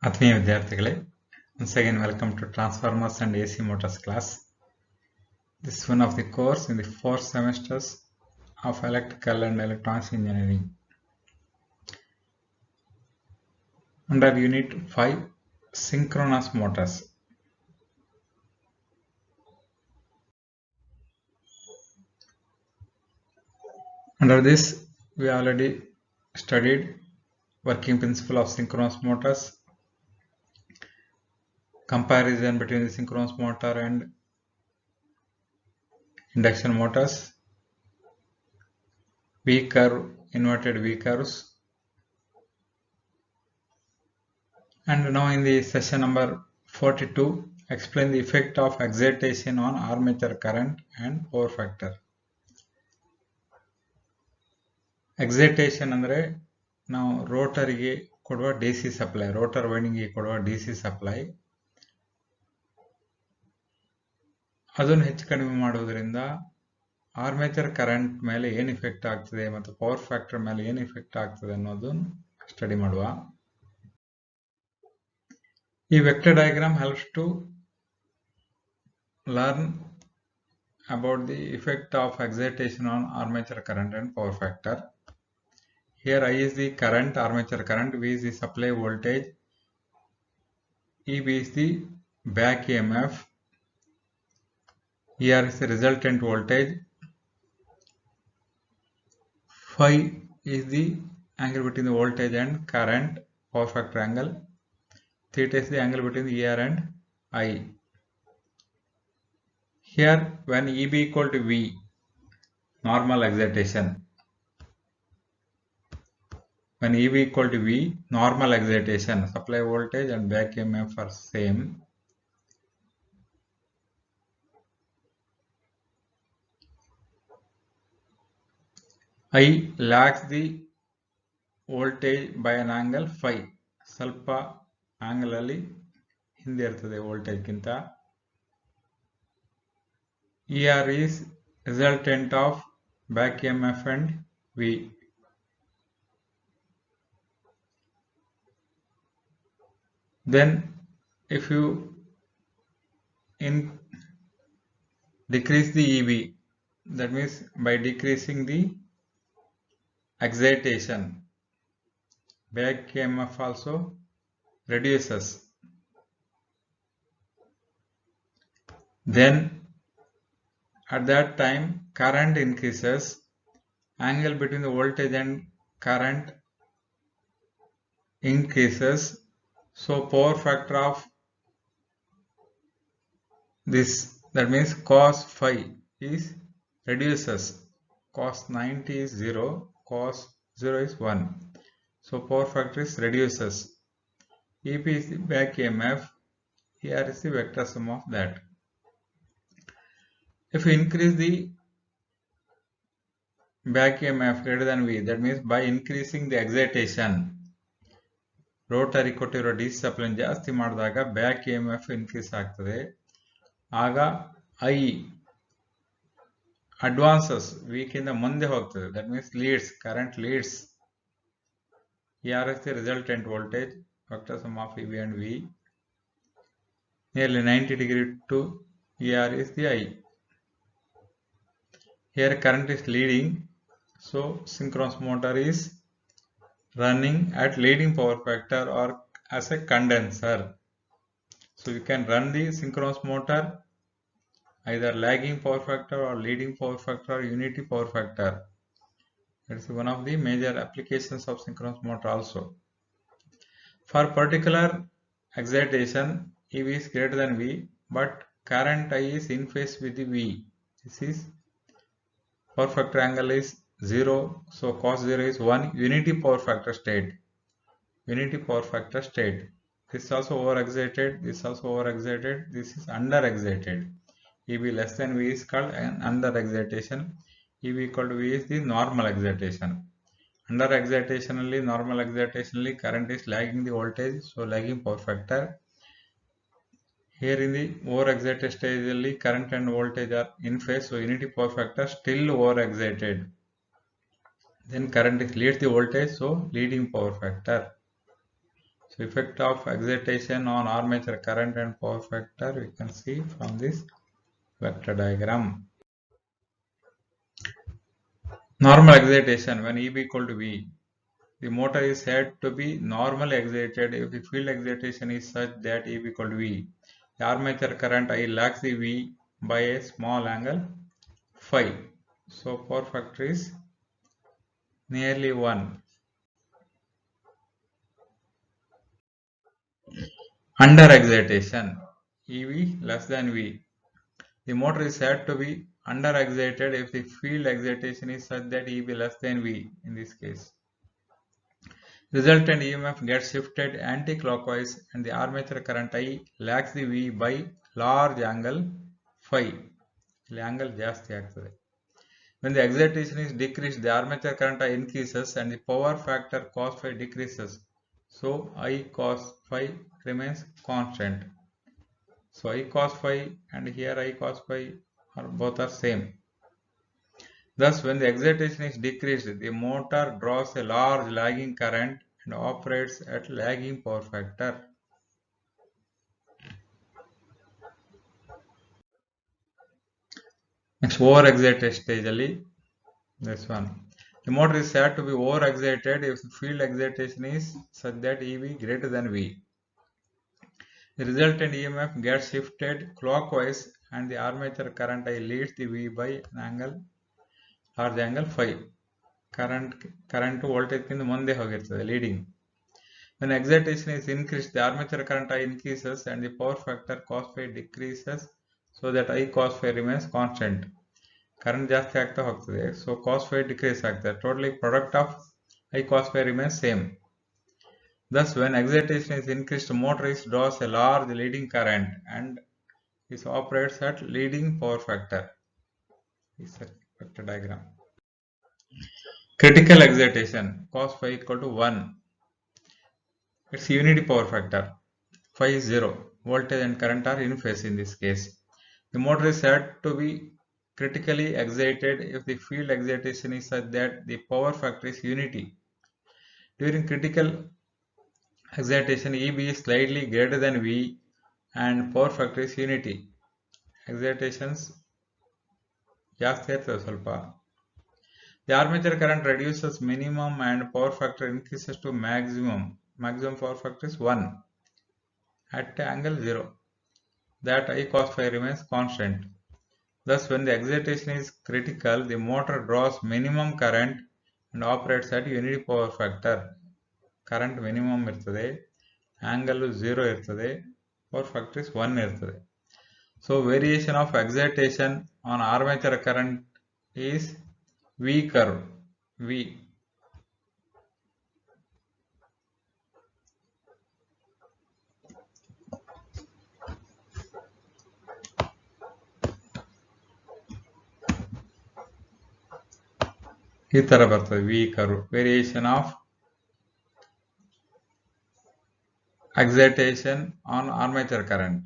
ಆತ್ಮೀಯ ವಿದ್ಯಾರ್ಥಿಗಳೇ, once again welcome to Transformers and AC Motors class. This is one of the course in the 4 semesters of Electrical and Electronics Engineering. Under Unit 5, Synchronous Motors. Under this, we already studied working principle of synchronous motors, comparison between the synchronous motor and induction motors, V curve, inverted V curves, and now in the session number 42, explain the effect of excitation on armature current and power factor. Excitation ಅಂದರೆ ನಾವು ರೋಟರಿಗೆ ಕೊಡುವ D C supply, rotor ವೈಂಡಿಂಗ್ಗೆ ಕೊಡುವ D C supply, ಅದನ್ನು ಹೆಚ್ಚು ಕಡಿಮೆ ಮಾಡುವುದರಿಂದ armature current ಮೇಲೆ ಏನು ಇಫೆಕ್ಟ್ ಆಗ್ತದೆ ಮತ್ತು ಪವರ್ ಫ್ಯಾಕ್ಟರ್ ಮೇಲೆ ಏನು ಇಫೆಕ್ಟ್ ಆಗ್ತದೆ ಅನ್ನೋದನ್ನು ಸ್ಟಡಿ ಮಾಡುವ. ಈ vector diagram helps to learn about the effect of excitation on armature current and power factor. Here I is the current, armature current, V is the supply voltage, EB is the back EMF, ER is the resultant voltage, phi is the angle between the voltage and current, power factor angle, theta is the angle between the ER and I. Here when EB equal to V, normal excitation. When EB equal to V, normal excitation, supply voltage and back EMF are same. I lags the voltage by an angle phi. ಸ್ವಲ್ಪ angle ಅಲ್ಲಿ ಹಿಂದೆ ಇರ್ತದೆ voltage ಗಿಂತ. ER is resultant of back EMF and V. Then if you decrease the EB, that means by decreasing the excitation, back EMF also reduces. Then at that time current increases, angle between the voltage and current increases, so power factor of this, that means cos phi is reduces. Cos 90 is 0, cos 0 is 1, so power factor is reduces. EP is the back EMF, here is the vector sum of that. If you increase the back EMF greater than V, that means by increasing the excitation, Rotary ಕೊಟ್ಟಿರೋ D C ಸಪ್ಲೈನ್ ಜಾಸ್ತಿ ಮಾಡಿದಾಗ back EMF increase ಆಗ್ತದೆ. ಆಗ I advances, ವೀಕಿಂದ ಮುಂದೆ ಹೋಗ್ತದೆ, that means leads, current leads. ER is the resultant voltage, vector sum of EB and V, nearly 90 degree to ER is the I. Here current is leading, so synchronous motor is running at leading power factor or as a condenser. So you can run the synchronous motor either lagging power factor or leading power factor or unity power factor. That is one of the major applications of synchronous motor also. For particular excitation, EV is greater than V, but current I is in phase with the V. This is power factor angle is 0, so cos 0 is 1, unity power factor state. Unity power factor state. This is also over excited, this is also over excited, this is under excited. EB less than V is called an under excitation. EB equal to V is the normal excitation. Under excitation alli, normal excitation alli current is lagging the voltage, so lagging power factor. Here in the over excited stage alli current and voltage are in phase, so unity power factor still over excited. Then current is leads the voltage, so leading power factor. So effect of excitation on armature current and power factor we can see from this vector diagram. Normal excitation when EB equal to V. The motor is said to be normally excited if the field excitation is such that EB equal to V. The armature current I lags the V by a small angle phi. So power factor is nearly 1. Under excitation, EV less than V. The motor is said to be under excited if the field excitation is such that EB less than V in this case. Resultant EMF gets shifted anti-clockwise and the armature current I lags the V by large angle phi. The angle ಜಾಸ್ತಿ ಆಗ್ತದೆ. When the excitation is decreased, the armature current I increases and the power factor cos phi decreases. So I cos phi remains constant. So I cos phi and here I cos phi are both are same. Thus, when the excitation is decreased, the motor draws a large lagging current and operates at lagging power factor. Next, over-excited stage alli, this one. The motor is said to be over-excited if the field excitation is such that EV greater than V. The resultant EMF gets shifted clockwise and the armature current I leads the V by an large angle phi. Current voltage ಕಿಂತ ಮುಂದೆ ಹೋಗಿರ್ತದೆ leading. When excitation is increased, the armature current I increases and the power factor cos phi decreases so that I cos phi remains constant. Current ಜಾಸ್ತಿ ಆಗ್ತಾ ಹೋಗ್ತದೆ, so cos phi decrease ಆಗ್ತದೆ. Totally product of I cos phi remains same. Thus, when excitation is increased, motor draws a large leading current and this operates at leading power factor. This is a vector diagram. Critical excitation cos phi equal to 1. It's unity power factor. Phi is 0. Voltage and current are in phase in this case. The motor is said to be critically excited if the field excitation is such that the power factor is unity. During critical excitation, EB is slightly greater than V and power factor is unity. Excitations ಜಾಸ್ತಿ ಇರ್ತದೆ ಸ್ವಲ್ಪ. The armature current reduces minimum and power factor increases to maximum. Maximum power factor is 1 at angle 0. That I cos phi remains constant. Thus, when the excitation is critical, the motor draws minimum current and operates at unity power factor. Current minimum irtade, angle 0 irtade, power factor is 1 irtade. So, variation of excitation on armature current is V curve. V. ಈ ತರ ಬರ್ತದೆ V curve. Variation of excitation on armature current.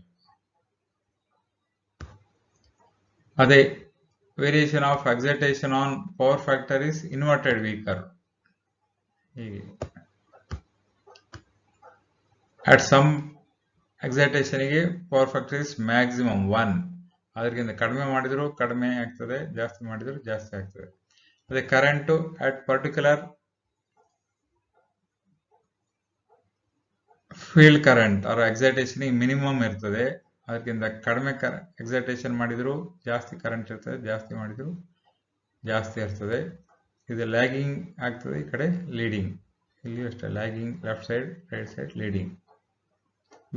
ಅದೇ variation of excitation on power factor is inverted V curve. At some excitation ಗೆ power factor is maximum 1. ಅದಕ್ಕಿಂತ ಕಡಿಮೆ ಮಾಡಿದ್ರು ಕಡಿಮೆ ಆಗ್ತದೆ, ಜಾಸ್ತಿ ಮಾಡಿದ್ರು ಜಾಸ್ತಿ ಆಗ್ತದೆ. ಅದೇ current at particular field current or excitation minimum ಇರ್ತದೆ, ಅದಕ್ಕಿಂತ ಕಡಿಮೆ excitation ಮಾಡಿದ್ರು ಜಾಸ್ತಿ ಕರೆಂಟ್ ಇರ್ತದೆ, ಜಾಸ್ತಿ ಮಾಡಿದ್ರು ಜಾಸ್ತಿ ಇರ್ತದೆ. ಇದು ಲ್ಯಾಗಿಂಗ್ ಆಗ್ತದೆ, ಈ ಕಡೆ ಲೀಡಿಂಗ್. ಇಲ್ಲಿ ಅಷ್ಟೇ lagging left side right side leading.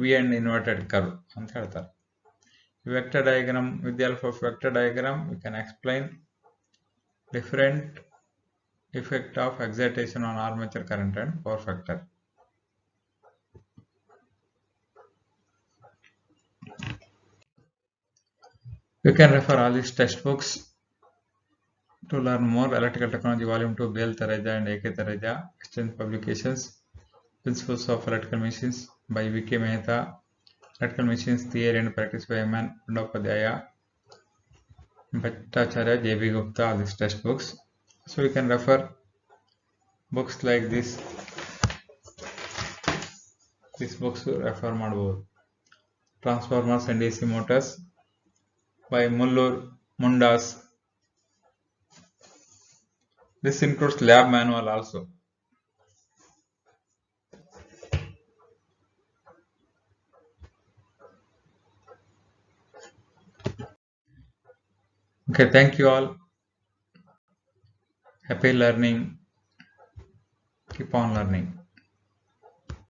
V and inverted curve ಅಂತ ಹೇಳ್ತಾರೆ. Vector diagram, with the help of vector diagram we can explain different effect of excitation on armature current and power factor. You can refer all these textbooks to learn more. Electrical Technology Volume 2, Bell Tareja and A.K. Tareja, Exchange Publications, Principles of Electrical Machines by V.K. Mehta, Electrical Machines Theory and Practice by M.N. Bandopadhyaya, Bhattacharya, J.B. Gupta, all these textbooks. So you can refer books like this. These books refer ಮಾಡಬಹುದು. Transformers and DC Motors by Mullur Mundas. This includes lab manual also. Okay, thank you all. Happy learning. Keep on learning.